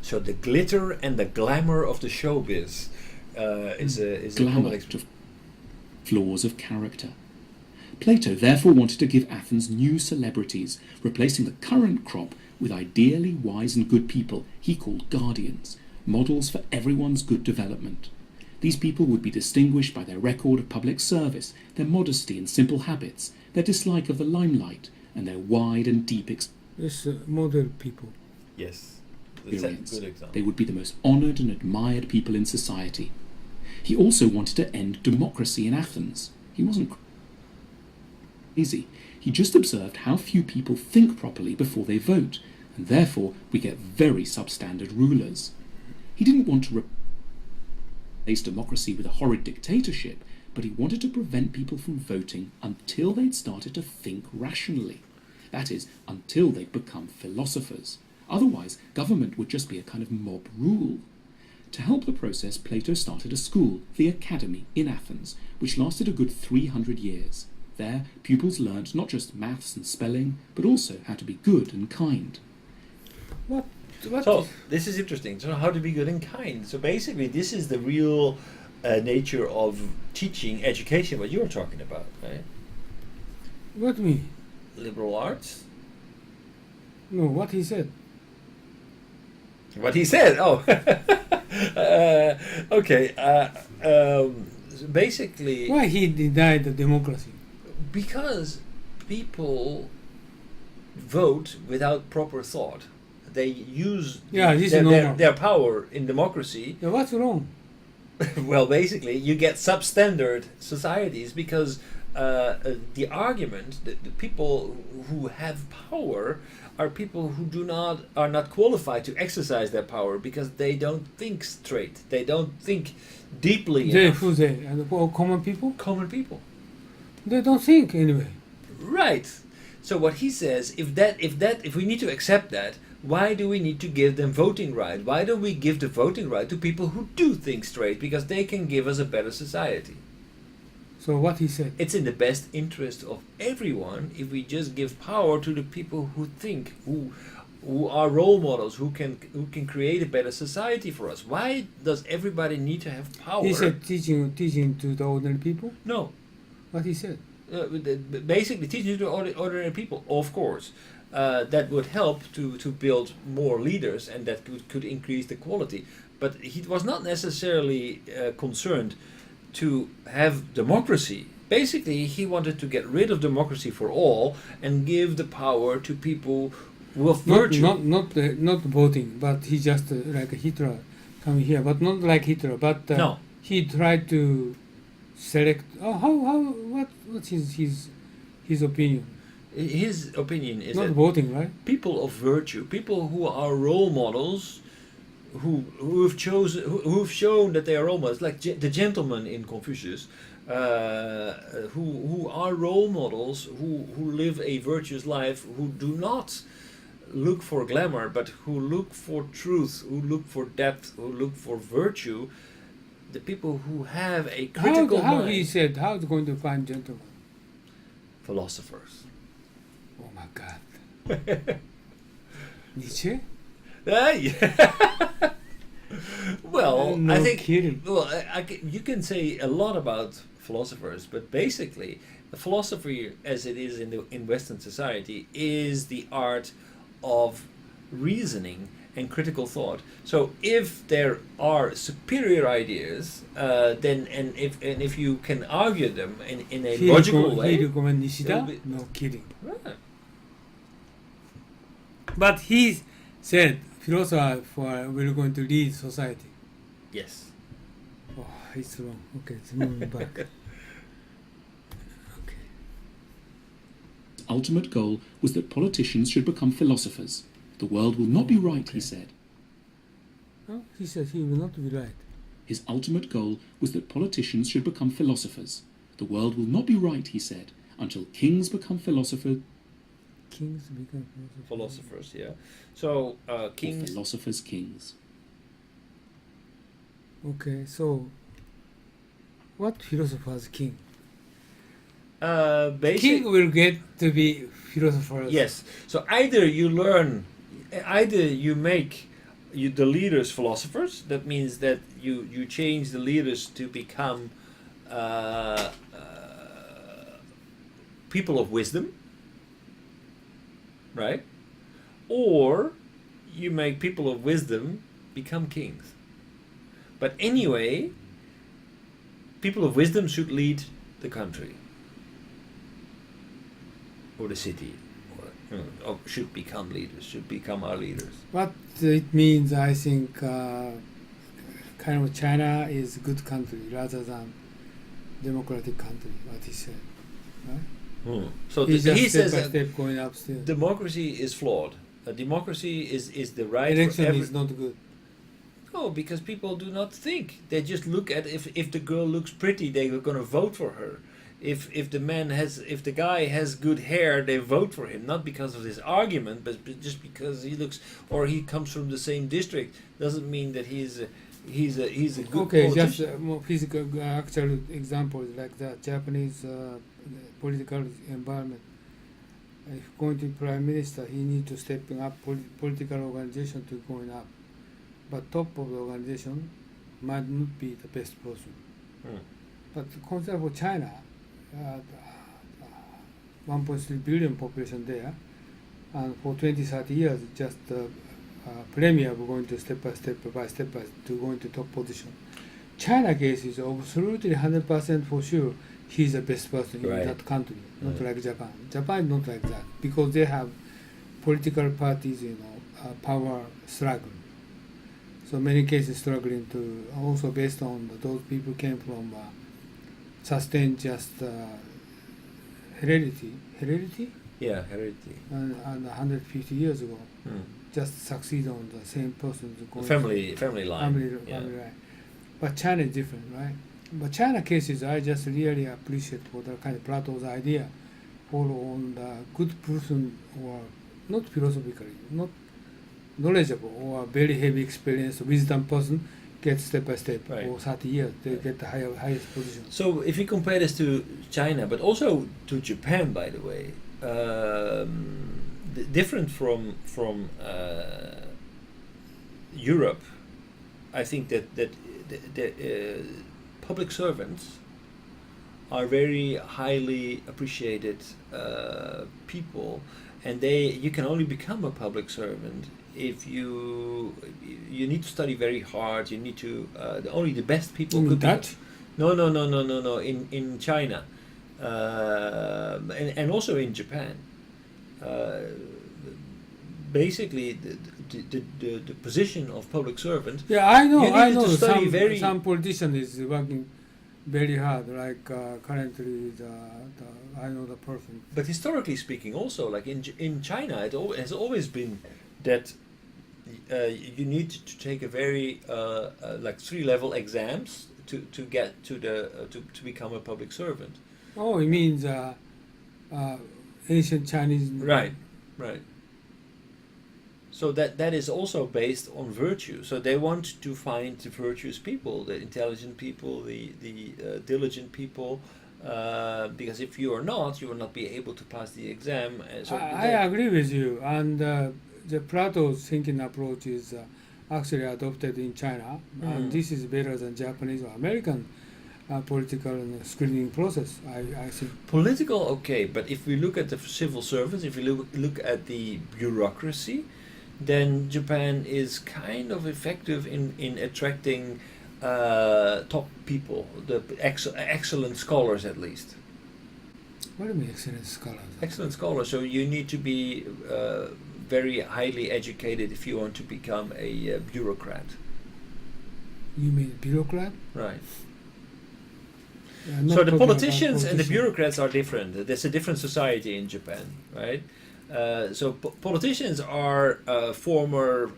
So the glitter and the glamour of the showbiz is a glamour complex. to flaws of character. Plato therefore wanted to give Athens new celebrities, replacing the current crop with ideally wise and good people he called guardians, models for everyone's good development. These people would be distinguished by their record of public service, their modesty and simple habits, their dislike of the limelight, and their wide and deep Yes, model people. Yes, that's a experience. good example. They would be the most honoured and admired people in society. He also wanted to end democracy in Athens. He wasn't crazy. He just observed how few people think properly before they vote, and therefore we get very substandard rulers. He didn't want to replace democracy with a horrid dictatorship, but he wanted to prevent people from voting until they'd started to think rationally. That is, until they'd become philosophers. Otherwise, government would just be a kind of mob rule. To help the process, Plato started a school, the Academy, in Athens, which lasted a good 300 years. There, pupils learnt not just maths and spelling, but also how to be good and kind. What So this is interesting. So how to be good and kind. So basically, this is the real nature of teaching, education. What you were talking about, right? What me? Liberal arts. No, what he said. What he said. Oh, okay. So basically, Why he denied the democracy? because people vote without proper thought. They use Yeah, this is normal. their power in democracy. Yeah, what's wrong? Well, basically, you get substandard societies because the argument that the people who have power are people who are not qualified to exercise their power because they don't think straight. They don't think deeply They, enough. who they? And all common people? Common people. They don't think anyway. Right. So what he says, if we need to accept that, why do we need to give them voting right? Why don't we give the voting right to people who do think straight? Because they can give us a better society. So what he said. It's in the best interest of everyone if we just give power to the people who think, who are role models, who can create a better society for us. Why does everybody need to have power? He said teaching to the ordinary people. No. What he said. Basically teaching to ordinary people, of course. That would help to build more leaders, and that could increase the quality. But he was not necessarily concerned to have democracy. Basically, he wanted to get rid of democracy for all and give the power to people with virtue. Not voting, but he just like Hitler coming here, but not like Hitler, but No. he tried to select. What's his opinion? His opinion is Not that voting, right? people of virtue, people who are role models, who've shown that they are role models, like the gentleman in Confucius, who are role models, who live a virtuous life, who do not look for glamour, but who look for truth, who look for depth, who look for virtue. The people who have a critical How mind. he said, how is going to find gentlemen? Philosophers. Oh my God. Nietzsche? Yeah. Well, No I think kidding. well, you can say a lot about philosophers, but basically, the philosophy, as it is in Western society, is the art of reasoning and critical thought. So, if there are superior ideas, then if you can argue them in a logical way, He recommend Nishida? it'll be- No kidding. Right. But he said, philosopher will going to lead society. Yes. Oh, it's wrong. Okay, it's moving back. Okay. His ultimate goal was that politicians should become philosophers. The world will not be right, he said. Oh, he said he will not be right. His ultimate goal was that politicians should become philosophers. The world will not be right, he said, until kings become philosophers. Kings become Philosophers, yeah. So, Or kings. philosophers' kings. Okay, so what philosopher's king? Basically, King will get to be philosophers. yes. So either you learn, either you make the leaders philosophers. That means that you change the leaders to become people of wisdom, right? Or you make people of wisdom become kings. But anyway, people of wisdom should lead the country or the city, or should become leaders, should become our leaders. What it means, I think, kind of China is a good country rather than democratic country. What he said, right? So He just he step says by that step going up still. democracy is flawed. Democracy is the right Election for every. is not good. No, because people do not think. They just look at if the girl looks pretty, they are going to vote for her. If the guy has good hair, they vote for him, not because of his argument, but just because he looks or he comes from the same district. Doesn't mean that he's a good Okay, just politician. more physical, actual examples like that. Japanese political environment. If going to prime minister, he need to stepping up political organization to going up. But top of the organization might not be the best person. Hmm. But consider for China, 1.3 billion population there, and for 20-30 years, just premier were going to step by step to go into top position. China case is absolutely 100% for sure he's the best person Right. in that country, not Mm. like Japan. Japan is not like that because they have political parties, power struggle. So many cases struggling to also based on those people came from sustained just heredity, Yeah, heredity. and 150 years ago, Hmm. just succeed on the same person. Family line. Family, yeah. family right. But China is different, right? But China cases, I just really appreciate for the kind of Plato's idea, follow on the good person or not philosophically, not knowledgeable or very heavy experience, wisdom person gets step by step Right. for 30 years, they Right. get the highest position. So if you compare this to China, but also to Japan, by the way, different from Europe, I think that the public servants are very highly appreciated people, and you can only become a public servant if you need to study very hard. You need to only the best people In could be- Dutch? No. In China, and also in Japan. Basically, the position of public servant. Yeah, I know. You I needed know. to study Some politician is working very hard. Like currently, I know the person. But historically speaking, also like in China, it has always been that you need to take a very like 3-level exams to get to become a public servant. Oh, it means ancient Chinese. Right. So that is also based on virtue. So they want to find the virtuous people, the intelligent people, the diligent people, because if you are not, you will not be able to pass the exam. So I agree with you. And the Plato's thinking approach is actually adopted in China, and this is better than Japanese or American political screening process. I think. Political, okay, but if we look at the civil servants, if we look at the bureaucracy, then Japan is kind of effective in attracting top people, the excellent scholars at least. What do you mean excellent scholars? Excellent scholars. So you need to be very highly educated if you want to become a bureaucrat. You mean bureaucrat? Right. Not So the talking about politicians and the politician. bureaucrats are different. There's a different society in Japan, right? So politicians are former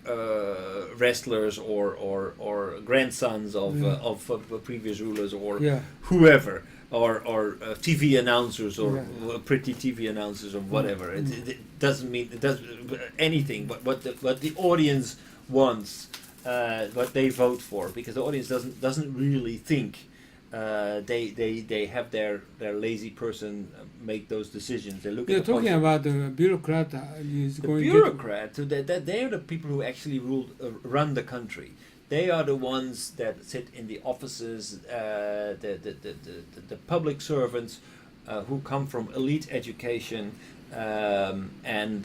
wrestlers or grandsons of previous rulers or Yeah. whoever, or TV announcers or Yeah. pretty TV announcers or whatever. It doesn't mean it does anything. But what the audience wants, what they vote for, because the audience doesn't really think they have their lazy person make those decisions. They look You're at the talking policy. about the bureaucrat is The going bureaucrat, they are the people who actually run the country. They are the ones that sit in the offices, the public servants who come from elite education, and